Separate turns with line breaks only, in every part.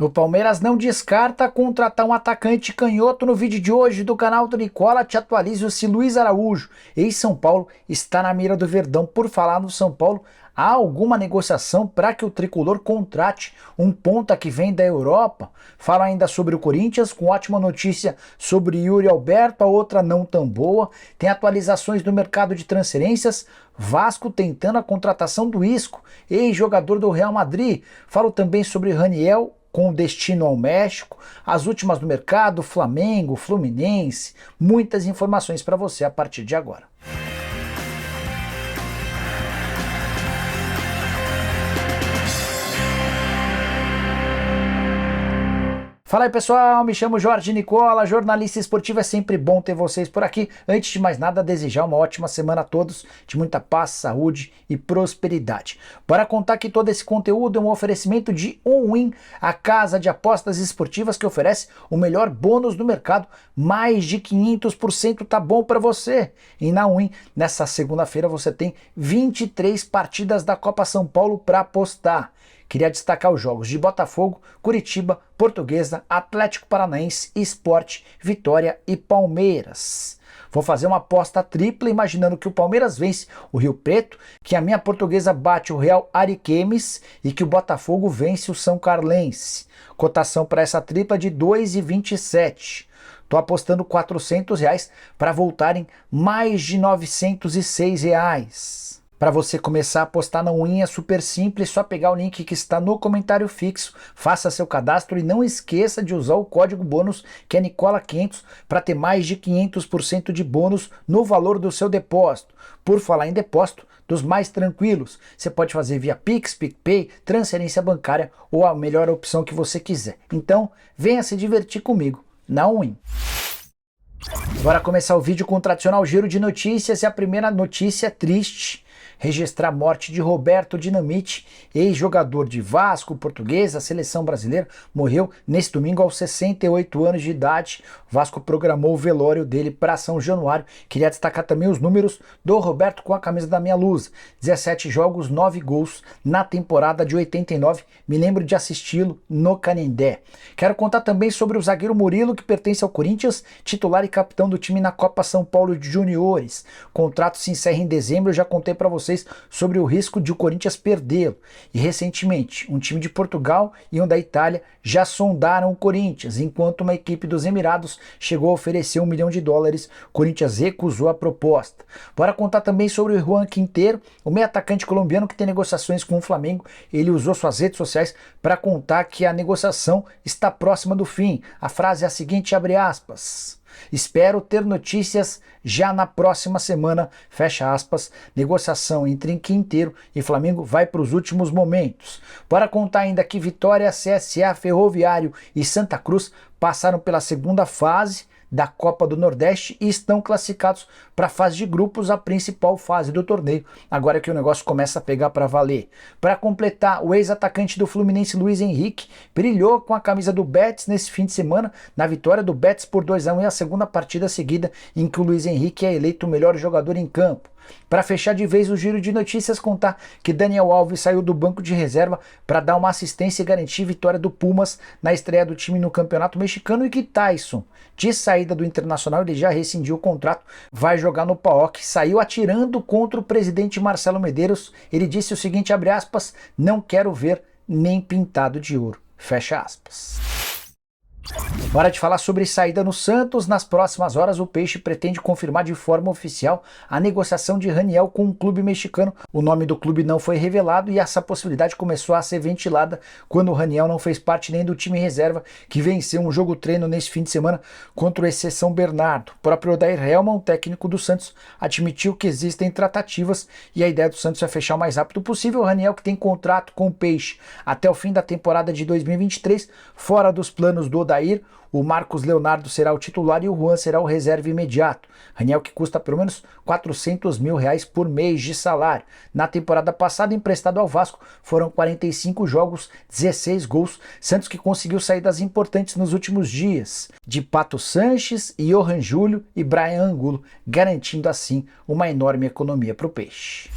O Palmeiras não descarta contratar um atacante canhoto. No vídeo de hoje do canal do Nicola, te atualizo se Luiz Araújo, ex-São Paulo, está na mira do Verdão. Por falar no São Paulo, há alguma negociação para que o tricolor contrate um ponta que vem da Europa? Fala ainda sobre o Corinthians, com ótima notícia sobre Yuri Alberto, a outra não tão boa. Tem atualizações do mercado de transferências. Vasco tentando a contratação do Isco, ex-jogador do Real Madrid. Falo também sobre Raniel, com destino ao México, as últimas do mercado, Flamengo, Fluminense, muitas informações para você a partir de agora. Fala aí pessoal, me chamo Jorge Nicola, jornalista esportivo, é sempre bom ter vocês por aqui. Antes de mais nada, desejar uma ótima semana a todos, de muita paz, saúde e prosperidade. Bora contar que todo esse conteúdo é um oferecimento de OnWin, a casa de apostas esportivas que oferece o melhor bônus do mercado, mais de 500% tá bom para você. E na OnWin, nessa segunda-feira você tem 23 partidas da Copa São Paulo para apostar. Queria destacar os jogos de Botafogo, Curitiba, Portuguesa, Atlético Paranaense, Sport, Vitória e Palmeiras. Vou fazer uma aposta tripla imaginando que o Palmeiras vence o Rio Preto, que a minha Portuguesa bate o Real Ariquemes e que o Botafogo vence o São Carlense. Cotação para essa tripla de 2,27. Estou apostando R$400 para voltarem mais de R$906. Para você começar a apostar na OnWin é super simples, só pegar o link que está no comentário fixo, faça seu cadastro e não esqueça de usar o código bônus que é Nicola500 para ter mais de 500% de bônus no valor do seu depósito. Por falar em depósito, dos mais tranquilos, você pode fazer via Pix, PicPay, transferência bancária ou a melhor opção que você quiser. Então, venha se divertir comigo na OnWin. Bora começar o vídeo com o tradicional giro de notícias e a primeira notícia é triste. Registrar a morte de Roberto Dinamite, ex-jogador de Vasco, Portuguesa, seleção brasileira, morreu nesse domingo aos 68 anos de idade. O Vasco programou o velório dele para São Januário. Queria destacar também os números do Roberto com a camisa da minha lusa. 17 jogos, 9 gols na temporada de 89. Me lembro de assisti-lo no Canindé. Quero contar também sobre o zagueiro Murilo, que pertence ao Corinthians, titular e capitão do time na Copa São Paulo de Juniores. O contrato se encerra em dezembro, eu já contei para vocês sobre o risco de o Corinthians perdê-lo. E recentemente, um time de Portugal e um da Itália já sondaram o Corinthians, enquanto uma equipe dos Emirados chegou a oferecer $1 milhão. O Corinthians recusou a proposta. Bora contar também sobre o Juan Quintero, o meio atacante colombiano que tem negociações com o Flamengo. Ele usou suas redes sociais para contar que a negociação está próxima do fim. A frase é a seguinte, abre aspas: "Espero ter notícias já na próxima semana", fecha aspas. Negociação entre Quintero e Flamengo vai para os últimos momentos. Bora contar ainda que Vitória, CSA, Ferroviário e Santa Cruz passaram pela segunda fase da Copa do Nordeste e estão classificados para a fase de grupos, a principal fase do torneio, agora que o negócio começa a pegar para valer. Para completar, o ex-atacante do Fluminense, Luiz Henrique, brilhou com a camisa do Betis nesse fim de semana, na vitória do Betis por 2-1 e a segunda partida seguida em que o Luiz Henrique é eleito o melhor jogador em campo. Para fechar de vez o giro de notícias, contar que Daniel Alves saiu do banco de reserva para dar uma assistência e garantir vitória do Pumas na estreia do time no Campeonato Mexicano, e que Tyson, de saída do Internacional, ele já rescindiu o contrato, vai jogar no PAOK, saiu atirando contra o presidente Marcelo Medeiros. Ele disse o seguinte, abre aspas: "Não quero ver nem pintado de ouro", fecha aspas. Bora de falar sobre saída no Santos. Nas próximas horas o Peixe pretende confirmar de forma oficial a negociação de Raniel com um clube mexicano. O nome do clube não foi revelado e essa possibilidade começou a ser ventilada quando o Raniel não fez parte nem do time reserva, que venceu um jogo treino nesse fim de semana contra o SC São Bernardo. O próprio Odair Hellmann, técnico do Santos, admitiu que existem tratativas e a ideia do Santos é fechar o mais rápido possível. O Raniel, que tem contrato com o Peixe até o fim da temporada de 2023, fora dos planos do Odair. O Marcos Leonardo será o titular e o Juan será o reserva imediato. Raniel, que custa pelo menos R$400 mil por mês de salário. Na temporada passada, emprestado ao Vasco, foram 45 jogos, 16 gols. Santos que conseguiu saídas importantes nos últimos dias, de Pato Sanches, Johan Júlio e Brian Angulo, garantindo assim uma enorme economia para o Peixe.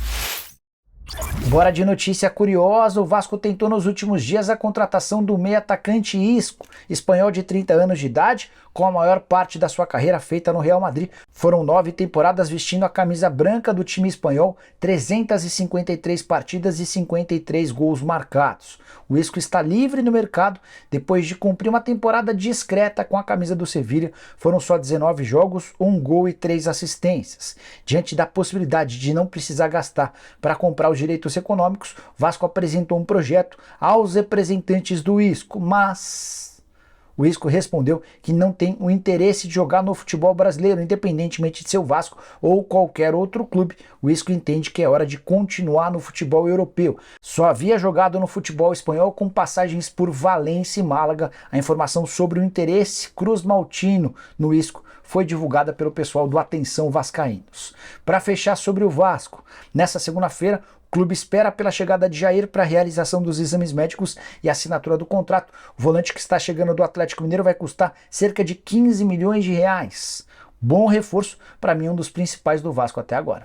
Bora de notícia curiosa, o Vasco tentou nos últimos dias a contratação do meia atacante Isco, espanhol de 30 anos de idade, com a maior parte da sua carreira feita no Real Madrid. Foram 9 temporadas vestindo a camisa branca do time espanhol, 353 partidas e 53 gols marcados. O Isco está livre no mercado depois de cumprir uma temporada discreta com a camisa do Sevilha. Foram só 19 jogos, 1 gol e 3 assistências. Diante da possibilidade de não precisar gastar para comprar os direitos econômicos, Vasco apresentou um projeto aos representantes do Isco, mas o Isco respondeu que não tem o interesse de jogar no futebol brasileiro, independentemente de ser o Vasco ou qualquer outro clube. O Isco entende que é hora de continuar no futebol europeu. Só havia jogado no futebol espanhol com passagens por Valência e Málaga. A informação sobre o interesse cruz-maltino no Isco foi divulgada pelo pessoal do Atenção Vascaínos. Para fechar sobre o Vasco, nessa segunda-feira, o clube espera pela chegada de Jair para a realização dos exames médicos e assinatura do contrato. O volante que está chegando do Atlético Mineiro vai custar cerca de 15 milhões de reais. Bom reforço, para mim um dos principais do Vasco até agora.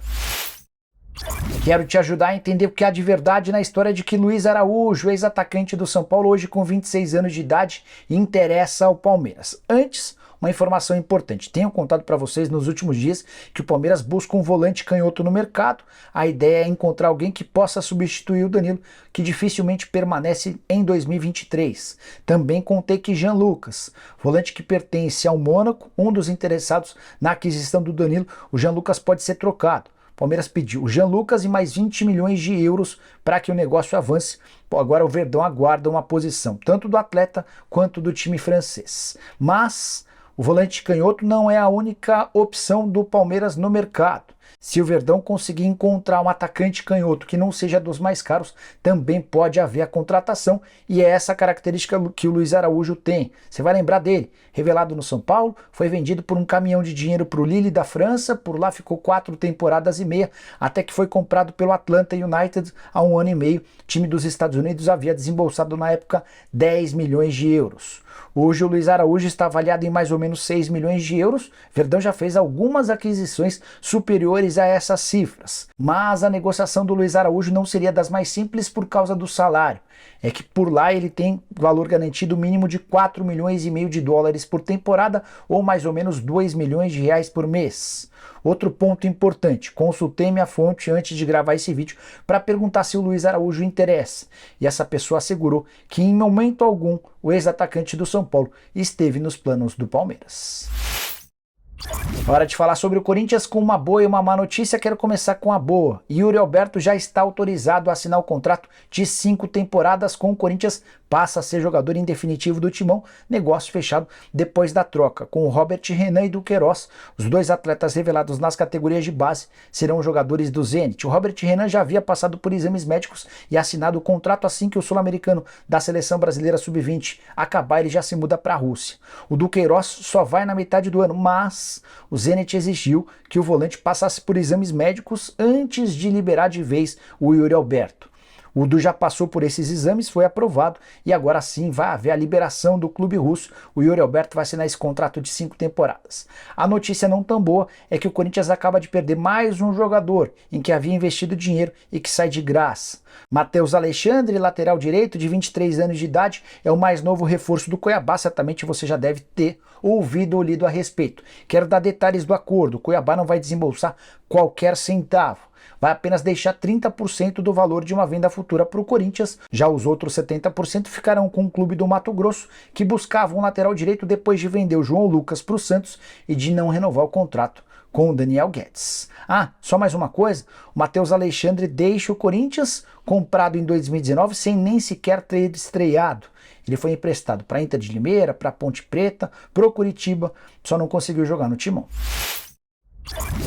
Quero te ajudar a entender o que há de verdade na história de que Luiz Araújo, ex-atacante do São Paulo, hoje com 26 anos de idade, interessa ao Palmeiras. Antes, uma informação importante. Tenho contado para vocês nos últimos dias que o Palmeiras busca um volante canhoto no mercado. A ideia é encontrar alguém que possa substituir o Danilo, que dificilmente permanece em 2023. Também contei que Jean Lucas, volante que pertence ao Mônaco, um dos interessados na aquisição do Danilo, o Jean Lucas pode ser trocado. O Palmeiras pediu o Jean Lucas e mais 20 milhões de euros para que o negócio avance. Agora o Verdão aguarda uma posição, tanto do atleta quanto do time francês. Mas o volante canhoto não é a única opção do Palmeiras no mercado. Se o Verdão conseguir encontrar um atacante canhoto que não seja dos mais caros, também pode haver a contratação, e é essa característica que o Luiz Araújo tem. Você vai lembrar dele, revelado no São Paulo, foi vendido por um caminhão de dinheiro para o Lille da França, por lá ficou 4 temporadas e meia, até que foi comprado pelo Atlanta United há 1 ano e meio. O time dos Estados Unidos havia desembolsado na época 10 milhões de euros. Hoje o Luiz Araújo está avaliado em mais ou menos 6 milhões de euros. Verdão já fez algumas aquisições superiores a essas cifras. Mas a negociação do Luiz Araújo não seria das mais simples por causa do salário. É que por lá ele tem valor garantido mínimo de 4 milhões e meio de dólares por temporada, ou mais ou menos 2 milhões de reais por mês. Outro ponto importante, consultei minha fonte antes de gravar esse vídeo para perguntar se o Luiz Araújo interessa, e essa pessoa assegurou que em momento algum o ex-atacante do São Paulo esteve nos planos do Palmeiras. Hora de falar sobre o Corinthians com uma boa e uma má notícia. Quero começar com a boa. Yuri Alberto já está autorizado a assinar o contrato de 5 temporadas com o Corinthians, passa a ser jogador em definitivo do Timão, negócio fechado depois da troca com o Robert Renan e Duqueiroz. Os dois atletas revelados nas categorias de base serão jogadores do Zenit. O Robert Renan já havia passado por exames médicos e assinado o contrato assim que o sul-americano da seleção brasileira sub-20 acabar, ele já se muda para a Rússia. O Duqueiroz só vai na metade do ano, mas o Zenit exigiu que o volante passasse por exames médicos antes de liberar de vez o Yuri Alberto. O Du já passou por esses exames, foi aprovado e agora sim vai haver a liberação do clube russo. O Yuri Alberto vai assinar esse contrato de 5 temporadas. A notícia não tão boa é que o Corinthians acaba de perder mais um jogador em que havia investido dinheiro e que sai de graça. Matheus Alexandre, lateral direito de 23 anos de idade, é o mais novo reforço do Cuiabá. Certamente você já deve ter ouvido ou lido a respeito. Quero dar detalhes do acordo. O Cuiabá não vai desembolsar qualquer centavo. Vai apenas deixar 30% do valor de uma venda futura para o Corinthians. Já os outros 70% ficarão com o clube do Mato Grosso, que buscava um lateral direito depois de vender o João Lucas para o Santos e de não renovar o contrato com o Daniel Guedes. Só mais uma coisa, o Matheus Alexandre deixa o Corinthians, comprado em 2019, sem nem sequer ter estreado. Ele foi emprestado para a Inter de Limeira, para a Ponte Preta, para o Curitiba, só não conseguiu jogar no Timão.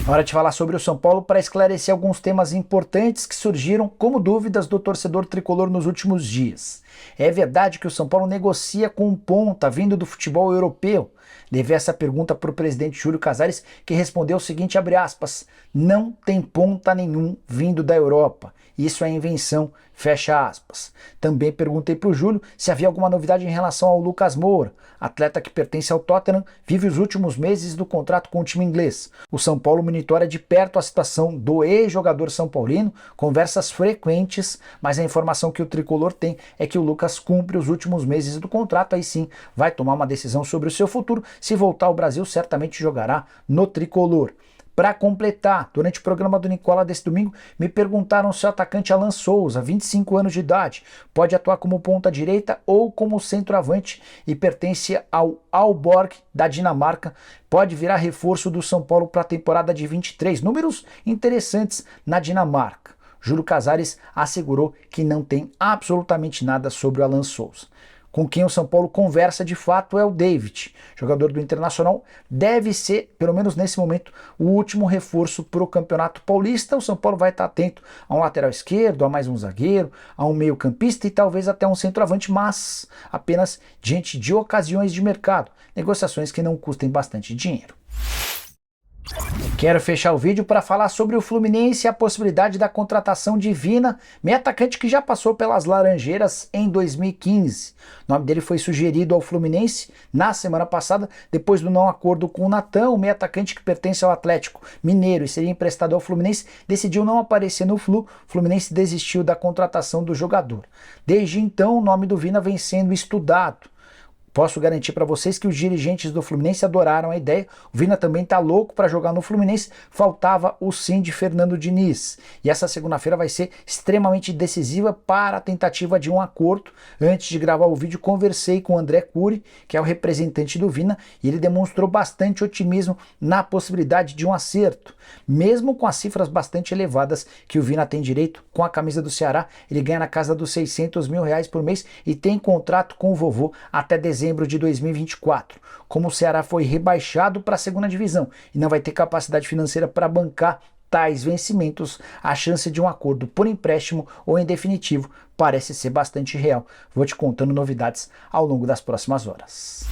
Hora de falar sobre o São Paulo para esclarecer alguns temas importantes que surgiram como dúvidas do torcedor tricolor nos últimos dias. É verdade que o São Paulo negocia com um ponta vindo do futebol europeu? Levei essa pergunta para o presidente Júlio Casares, que respondeu o seguinte, abre aspas, não tem ponta nenhum vindo da Europa. isso é invenção, fecha aspas. Também perguntei para o Júlio se havia alguma novidade em relação ao Lucas Moura, atleta que pertence ao Tottenham, vive os últimos meses do contrato com o time inglês. O São Paulo monitora de perto a situação do ex-jogador são paulino, conversas frequentes, mas a informação que o tricolor tem é que o Lucas cumpre os últimos meses do contrato, aí sim vai tomar uma decisão sobre o seu futuro. Se voltar ao Brasil, certamente jogará no tricolor. Para completar, durante o programa do Nicola desse domingo, me perguntaram se o atacante Alan Souza, 25 anos de idade, pode atuar como ponta direita ou como centroavante e pertence ao Aalborg da Dinamarca. Pode virar reforço do São Paulo para a temporada de 23. Números interessantes na Dinamarca. Júlio Casares assegurou que não tem absolutamente nada sobre o Alan Souza. Com quem o São Paulo conversa de fato é o David, jogador do Internacional, deve ser, pelo menos nesse momento, o último reforço para o Campeonato Paulista. O São Paulo vai estar atento a um lateral esquerdo, a mais um zagueiro, a um meio-campista e talvez até um centroavante, mas apenas diante de ocasiões de mercado, negociações que não custem bastante dinheiro. Quero fechar o vídeo para falar sobre o Fluminense e a possibilidade da contratação de Vina, meio atacante que já passou pelas Laranjeiras em 2015. O nome dele foi sugerido ao Fluminense na semana passada, depois do não acordo com o Natan. O meio atacante que pertence ao Atlético Mineiro e seria emprestado ao Fluminense decidiu não aparecer no Flu. O Fluminense desistiu da contratação do jogador. Desde então, o nome do Vina vem sendo estudado. Posso garantir para vocês que os dirigentes do Fluminense adoraram a ideia. O Vina também tá louco para jogar no Fluminense. Faltava o sim de Fernando Diniz. E essa segunda-feira vai ser extremamente decisiva para a tentativa de um acordo. Antes de gravar o vídeo, conversei com o André Cury, que é o representante do Vina, e ele demonstrou bastante otimismo na possibilidade de um acerto. Mesmo com as cifras bastante elevadas que o Vina tem direito com a camisa do Ceará, ele ganha na casa dos R$600 mil por mês e tem contrato com o vovô até dezembro de 2024. Como o Ceará foi rebaixado para a segunda divisão e não vai ter capacidade financeira para bancar tais vencimentos, a chance de um acordo por empréstimo ou em definitivo parece ser bastante real. Vou te contando novidades ao longo das próximas horas.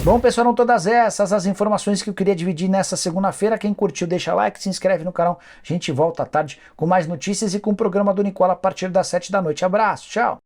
Bom, pessoal, eram todas essas as informações que eu queria dividir nessa segunda-feira. Quem curtiu, deixa like, se inscreve no canal. A gente volta à tarde com mais notícias e com o programa do Nicola a partir das 7 da noite. Abraço, tchau!